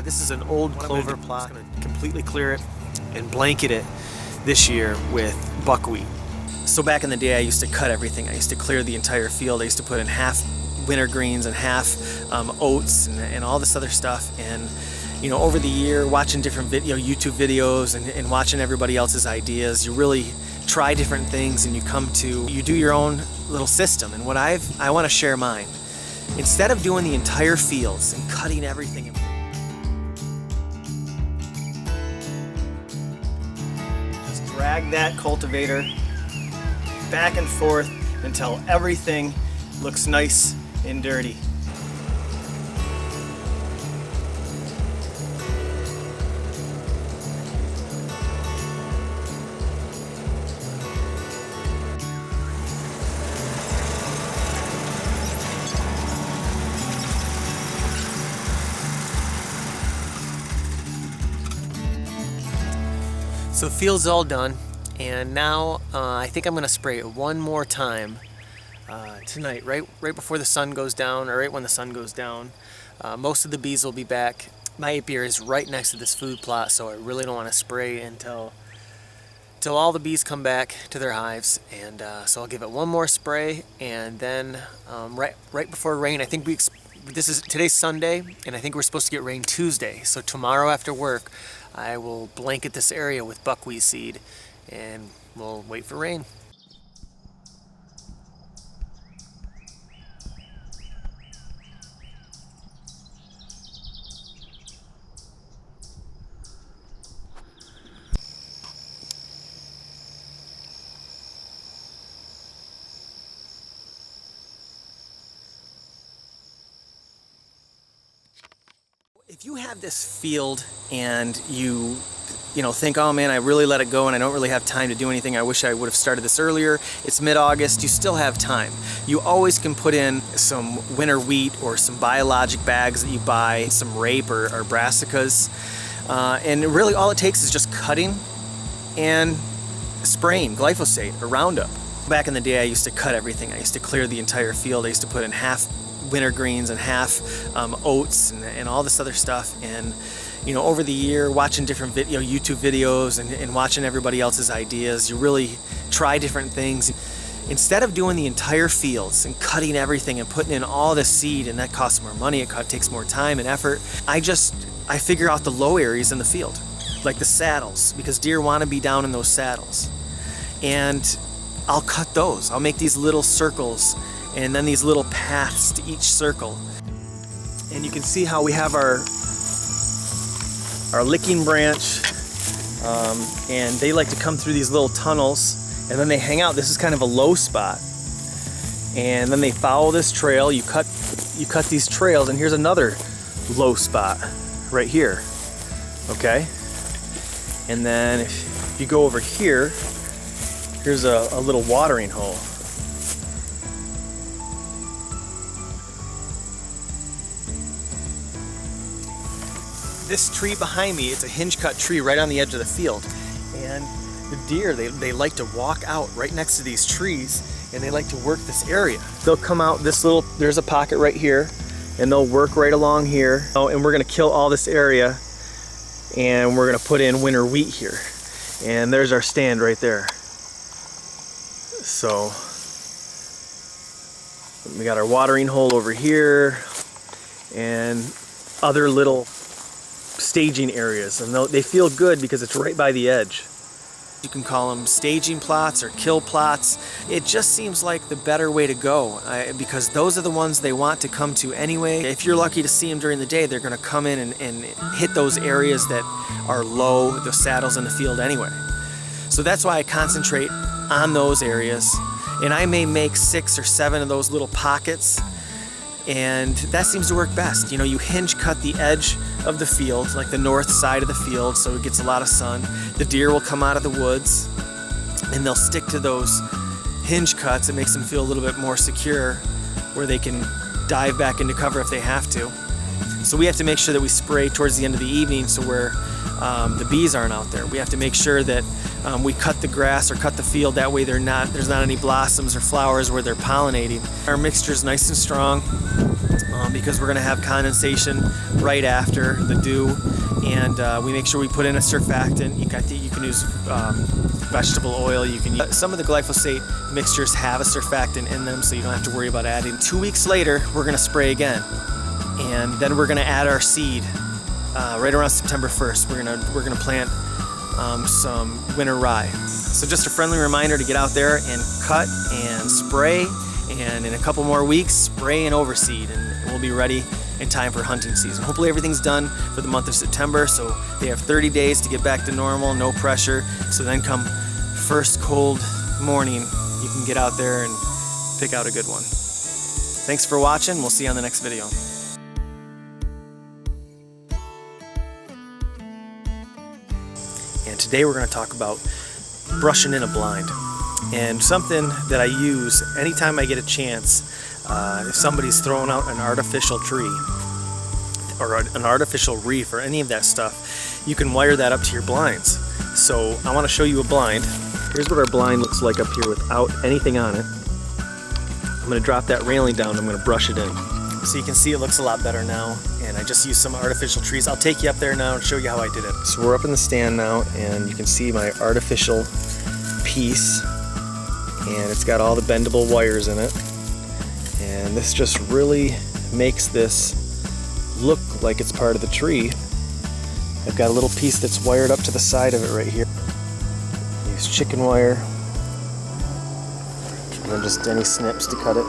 This is an old clover plot. I'm going to completely clear it and blanket it this year with buckwheat. So back in the day I used to cut everything. I used to clear the entire field. I used to put in half winter greens and half oats and all this other stuff. And you know, over the year, watching different YouTube videos and watching everybody else's ideas, you really try different things and you do your own little system. And what I want to share mine. Instead of doing the entire fields and cutting everything, just drag that cultivator back and forth until everything looks nice and dirty. So the field's all done, and now I think I'm going to spray it one more time tonight, right before the sun goes down, or right when the sun goes down. Most of the bees will be back. My apiary is right next to this food plot, so I really don't want to spray until all the bees come back to their hives. And so I'll give it one more spray, and then right before rain, I think today's Sunday, and I think we're supposed to get rain Tuesday. So tomorrow after work, I will blanket this area with buckwheat seed, and we'll wait for rain. If you have this field and you think, oh man, I really let it go and I don't really have time to do anything. I wish I would have started this earlier. It's mid-August, you still have time. You always can put in some winter wheat or some biologic bags that you buy, some rape or brassicas. And really all it takes is just cutting and spraying glyphosate or Roundup. Back in the day I used to cut everything. I used to clear the entire field. I used to put in half winter greens and half oats and all this other stuff. And you know, over the year, watching different YouTube videos and watching everybody else's ideas, you really try different things. Instead of doing the entire fields and cutting everything and putting in all the seed, and that costs more money, it takes more time and effort, I figure out the low areas in the field, like the saddles, because deer want to be down in those saddles. And I'll cut those. I'll make these little circles and then these little paths to each circle. And you can see how we have our licking branch, and they like to come through these little tunnels, and then they hang out. This is kind of a low spot, and then they follow this trail. You cut these trails, and here's another low spot right here. Okay, and then if you go over here, here's a little watering hole. This tree behind me, it's a hinge cut tree right on the edge of the field, and the deer, they like to walk out right next to these trees, and they like to work this area. They'll come out there's a pocket right here, and they'll work right along here. Oh, and we're gonna kill all this area, and we're gonna put in winter wheat here. And there's our stand right there. So we got our watering hole over here, and other little staging areas, and they feel good because it's right by the edge. You can call them staging plots or kill plots. It just seems like the better way to go, because those are the ones they want to come to anyway. If you're lucky to see them during the day, they're going to come in and hit those areas that are low, the saddles in the field anyway. So that's why I concentrate on those areas, and I may make 6 or 7 of those little pockets, and that seems to work best. You know, you hinge cut the edge of the field, like the north side of the field, so it gets a lot of sun. The deer will come out of the woods and they'll stick to those hinge cuts. It makes them feel a little bit more secure, where they can dive back into cover if they have to. So we have to make sure that we spray towards the end of the evening, so where the bees aren't out there. We have to make sure that we cut the grass or cut the field, that way there's not any blossoms or flowers where they're pollinating. Our mixture is nice and strong because we're going to have condensation right after the dew, and we make sure we put in a surfactant. You can use vegetable oil. You can use, some of the glyphosate mixtures have a surfactant in them, so you don't have to worry about adding. 2 weeks later, we're going to spray again, and then we're going to add our seed right around September 1st. We're gonna plant some winter rye. So just a friendly reminder to get out there and cut and spray, and in a couple more weeks, spray and overseed, and we'll be ready in time for hunting season. Hopefully everything's done for the month of September, so they have 30 days to get back to normal, no pressure. So then come first cold morning, you can get out there and pick out a good one. Thanks for watching. We'll see you on the next video. And today we're going to talk about brushing in a blind, and something that I use anytime I get a chance. If somebody's throwing out an artificial tree or an artificial reef or any of that stuff, you can wire that up to your blinds. So I want to show you a blind. Here's what our blind looks like up here without anything on it. I'm going to drop that railing down, I'm going to brush it in. So you can see it looks a lot better now, and I just used some artificial trees. I'll take you up there now and show you how I did it. So we're up in the stand now, and you can see my artificial piece, and it's got all the bendable wires in it. And this just really makes this look like it's part of the tree. I've got a little piece that's wired up to the side of it right here. Use chicken wire, and then just any snips to cut it.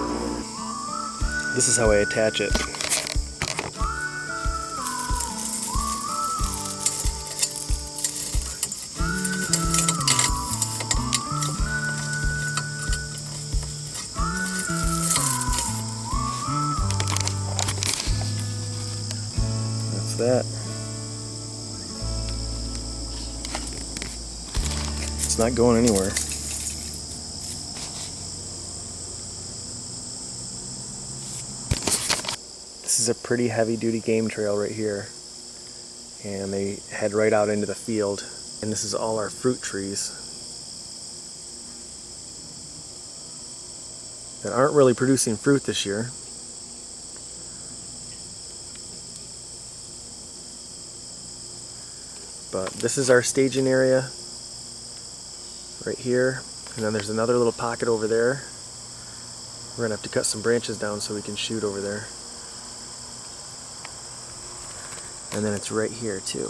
This is how I attach it. That's that. It's not going anywhere. This is a pretty heavy-duty game trail right here, and they head right out into the field, and this is all our fruit trees that aren't really producing fruit this year. But this is our staging area right here, and then there's another little pocket over there. We're gonna have to cut some branches down so we can shoot over there. And then it's right here too.